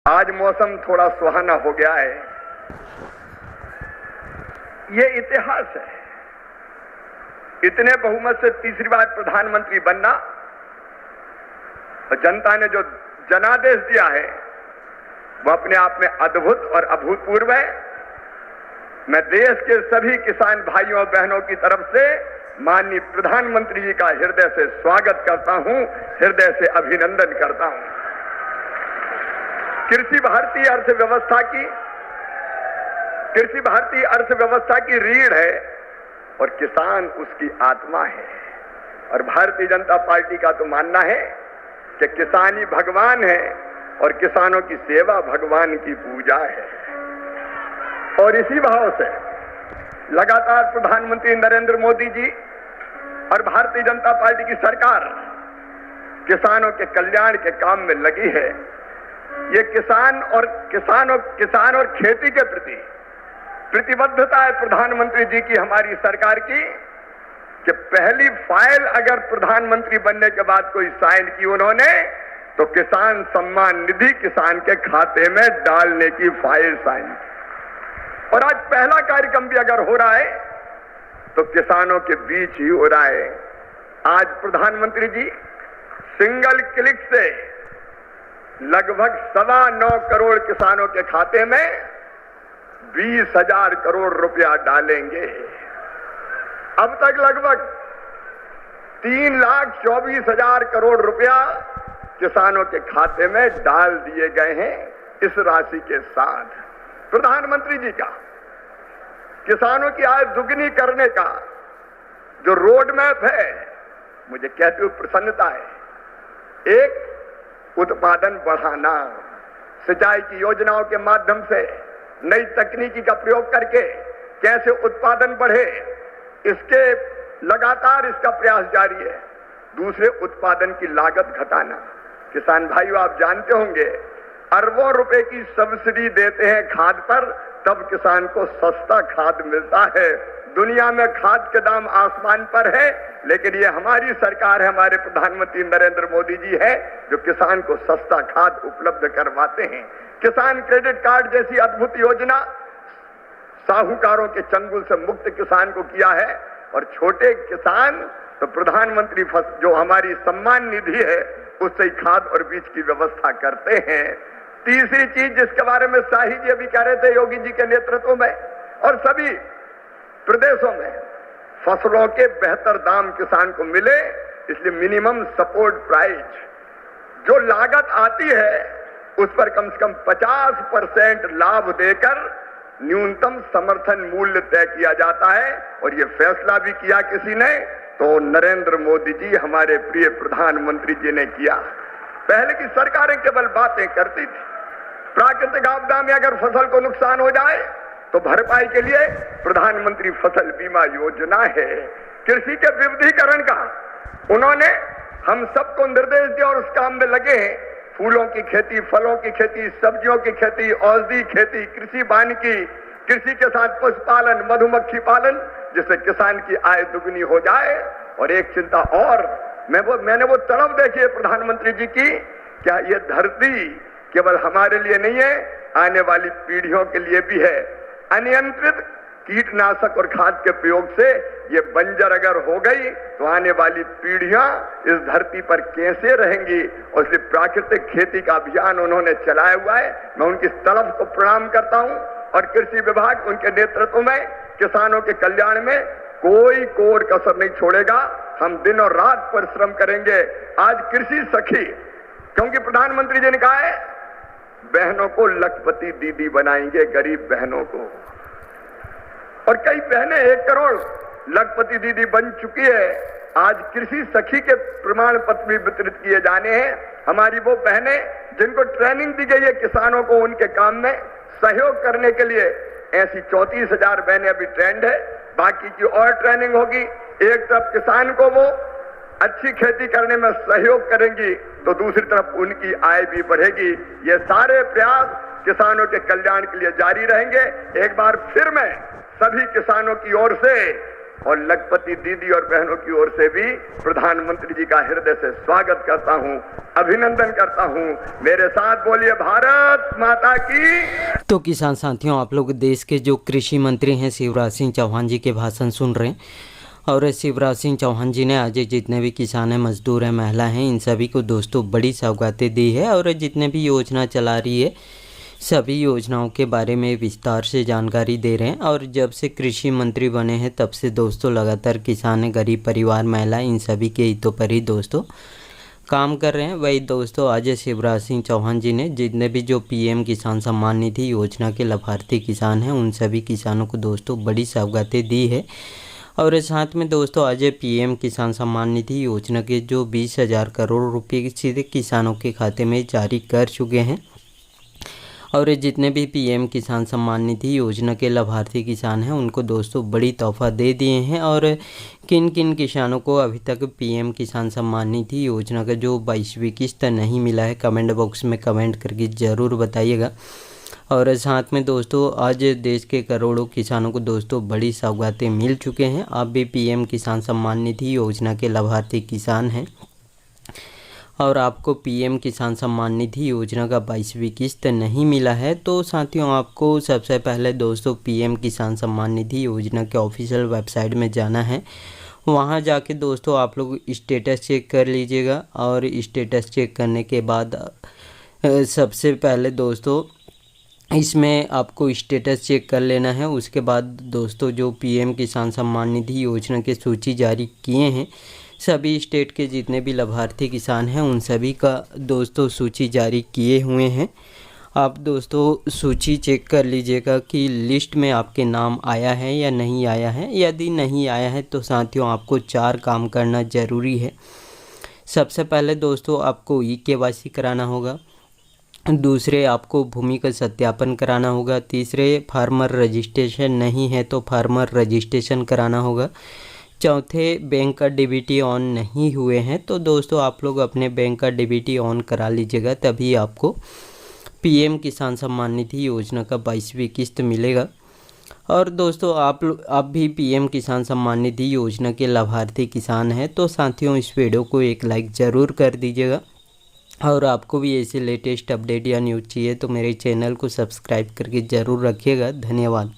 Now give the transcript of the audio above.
आज मौसम थोड़ा सुहाना हो गया है। ये इतिहास है। इतने बहुमत से तीसरी बार प्रधानमंत्री बनना और जनता ने जो जनादेश दिया है वो अपने आप में अद्भुत और अभूतपूर्व है। मैं देश के सभी किसान भाइयों और बहनों की तरफ से माननीय प्रधानमंत्री जी का हृदय से स्वागत करता हूं, हृदय से अभिनंदन करता हूं। कृषि भारतीय अर्थव्यवस्था की रीढ़ है और किसान उसकी आत्मा है। और भारतीय जनता पार्टी का तो मानना है कि किसान ही भगवान है और किसानों की सेवा भगवान की पूजा है। और इसी भाव से लगातार प्रधानमंत्री नरेंद्र मोदी जी और भारतीय जनता पार्टी की सरकार किसानों के कल्याण के काम में लगी है। ये किसान और खेती के प्रति प्रतिबद्धता है प्रधानमंत्री जी की, हमारी सरकार की, कि पहली फाइल अगर प्रधानमंत्री बनने के बाद कोई साइन की उन्होंने तो किसान सम्मान निधि किसान के खाते में डालने की फाइल साइन की। और आज पहला कार्यक्रम भी अगर हो रहा है तो किसानों के बीच ही हो रहा है। आज प्रधानमंत्री जी सिंगल क्लिक से लगभग 9.25 करोड़ किसानों के खाते में 20,000 करोड़ रुपया डालेंगे। अब तक लगभग 3,24,000 करोड़ रुपया किसानों के खाते में डाल दिए गए हैं। इस राशि के साथ प्रधानमंत्री जी का किसानों की आय दुगनी करने का जो रोड मैप है, मुझे कहते हुए प्रसन्नता है। एक, उत्पादन बढ़ाना, सिंचाई की योजनाओं के माध्यम से नई तकनीकी का प्रयोग करके कैसे उत्पादन बढ़े, इसके लगातार इसका प्रयास जारी है। दूसरे, उत्पादन की लागत घटाना। किसान भाइयों, आप जानते होंगे अरबों रुपए की सब्सिडी देते हैं खाद पर, तब किसान को सस्ता खाद मिलता है। दुनिया में खाद के दाम आसमान पर है, लेकिन ये हमारी सरकार है, हमारे प्रधानमंत्री नरेंद्र मोदी जी है जो किसान को सस्ता खाद उपलब्ध करवाते हैं। किसान क्रेडिट कार्ड जैसी अद्भुत योजना साहूकारों के चंगुल से मुक्त किसान को किया है। और छोटे किसान तो प्रधानमंत्री जो हमारी सम्मान निधि है उससे ही खाद और बीज की व्यवस्था करते हैं। तीसरी चीज जिसके बारे में शाही जी अभी कह रहे थे, योगी जी के नेतृत्व में और सभी प्रदेशों में फसलों के बेहतर दाम किसान को मिले, इसलिए मिनिमम सपोर्ट प्राइस जो लागत आती है उस पर कम से कम 50% लाभ देकर न्यूनतम समर्थन मूल्य तय किया जाता है। और ये फैसला भी किया किसी ने तो नरेंद्र मोदी जी, हमारे प्रिय प्रधानमंत्री जी ने किया। पहले की सरकारें केवल बातें करती थी। प्राकृतिक आपदा में अगर फसल को नुकसान हो जाए तो भरपाई के लिए प्रधानमंत्री फसल बीमा योजना है। कृषि के विविधीकरण का उन्होंने हम सबको निर्देश दिया और उस काम में लगे हैं। फूलों की खेती, फलों की खेती, सब्जियों की खेती, औषधि खेती, कृषि वानिकी, कृषि के साथ पशुपालन, मधुमक्खी पालन, जिससे किसान की आय दुगनी हो जाए। और एक चिंता और, मैंने वो तड़प देखी है प्रधानमंत्री जी की, क्या ये धरती केवल हमारे लिए नहीं है, आने वाली पीढ़ियों के लिए भी है। अनियंत्रित कीटनाशक और खाद के प्रयोग से ये बंजर अगर हो गई तो आने वाली पीढ़ियां इस धरती पर कैसे रहेंगी। और इसलिए प्राकृतिक खेती का अभियान उन्होंने चलाया हुआ है। मैं उनकी तड़प को प्रणाम करता हूं। और कृषि विभाग उनके नेतृत्व में किसानों के कल्याण में कोई कोर कसर नहीं छोड़ेगा। हम दिन और रात परिश्रम करेंगे। आज कृषि सखी, क्योंकि प्रधानमंत्री जी ने कहा है बहनों को लखपति दीदी बनाएंगे, गरीब बहनों को। और कई बहनें 1 करोड़ लखपति दीदी बन चुकी है। आज कृषि सखी के प्रमाण पत्र भी वितरित किए जाने हैं। हमारी वो बहनें जिनको ट्रेनिंग दी गई है किसानों को उनके काम में सहयोग करने के लिए, ऐसी 34,000 बहनें अभी ट्रेंड है। बाकी की और ट्रेनिंग होगी। एक तरफ किसान को वो अच्छी खेती करने में सहयोग करेंगी तो दूसरी तरफ उनकी आय भी बढ़ेगी। ये सारे प्रयास किसानों के कल्याण के लिए जारी रहेंगे। एक बार फिर मैं सभी किसानों की ओर से और लखपति दीदी और बहनों की ओर से भी प्रधानमंत्री जी का हृदय से स्वागत करता हूं, अभिनंदन करता हूं। मेरे साथ बोलिए भारत माता की। तो किसान साथियों, आप लोग देश के जो कृषि मंत्री हैं शिवराज सिंह चौहान जी के भाषण सुन रहे हैं। और शिवराज सिंह चौहान जी ने आज जितने भी किसान हैं, मजदूर हैं, महिला हैं, इन सभी को दोस्तों बड़ी सौगातें दी है और जितने भी योजना चला रही है सभी योजनाओं के बारे में विस्तार से जानकारी दे रहे हैं। और जब से कृषि मंत्री बने हैं तब से दोस्तों लगातार किसान, गरीब परिवार, महिला, इन सभी के हितों पर ही दोस्तों काम कर रहे हैं। वही दोस्तों आज शिवराज सिंह चौहान जी ने जितने भी जो पीएम किसान सम्मान निधि योजना के लाभार्थी किसान हैं उन सभी किसानों को दोस्तों बड़ी सौगातें दी है। और साथ में दोस्तों आज पीएम किसान सम्मान निधि योजना के जो 20,000 करोड़ रुपये सीधे किसानों के खाते में जारी कर चुके हैं। और जितने भी पीएम किसान सम्मान निधि योजना के लाभार्थी किसान हैं उनको दोस्तों बड़ी तोहफा दे दिए हैं। और किन किन किसानों को अभी तक पीएम किसान सम्मान निधि योजना का जो 22वीं किस्त नहीं मिला है, कमेंट बॉक्स में कमेंट करके ज़रूर बताइएगा। और साथ में दोस्तों आज देश के करोड़ों किसानों को दोस्तों बड़ी सौगातें मिल चुके हैं। आप भी पीएम किसान सम्मान निधि योजना के लाभार्थी किसान हैं और आपको पीएम किसान सम्मान निधि योजना का 22वीं किस्त नहीं मिला है तो साथियों आपको सबसे पहले दोस्तों पीएम किसान सम्मान निधि योजना के ऑफिशियल वेबसाइट में जाना है। वहां जाके दोस्तों आप लोग स्टेटस चेक कर लीजिएगा। और स्टेटस चेक करने के बाद सबसे पहले दोस्तों इसमें आपको स्टेटस चेक कर लेना है। उसके बाद दोस्तों जो पीएम किसान सम्मान निधि योजना के सूची जारी किए हैं सभी स्टेट के जितने भी लाभार्थी किसान हैं उन सभी का दोस्तों सूची जारी किए हुए हैं। आप दोस्तों सूची चेक कर लीजिएगा कि लिस्ट में आपके नाम आया है या नहीं आया है। यदि नहीं आया है तो साथियों आपको 4 काम करना ज़रूरी है। सबसे पहले दोस्तों आपको ई-केवाईसी कराना होगा। दूसरे आपको भूमि का सत्यापन कराना होगा। तीसरे फार्मर रजिस्ट्रेशन नहीं है तो फार्मर रजिस्ट्रेशन कराना होगा। चौथे बैंक का डीबीटी ऑन नहीं हुए हैं तो दोस्तों आप लोग अपने बैंक का डीबीटी ऑन करा लीजिएगा, तभी आपको पीएम किसान सम्मान निधि योजना का 22वीं किस्त मिलेगा। और दोस्तों आप भी पीएम किसान सम्मान निधि योजना के लाभार्थी किसान हैं तो साथियों इस वीडियो को एक लाइक ज़रूर कर दीजिएगा। और आपको भी ऐसे लेटेस्ट अपडेट या न्यूज़ चाहिए तो मेरे चैनल को सब्सक्राइब करके ज़रूर रखिएगा। धन्यवाद।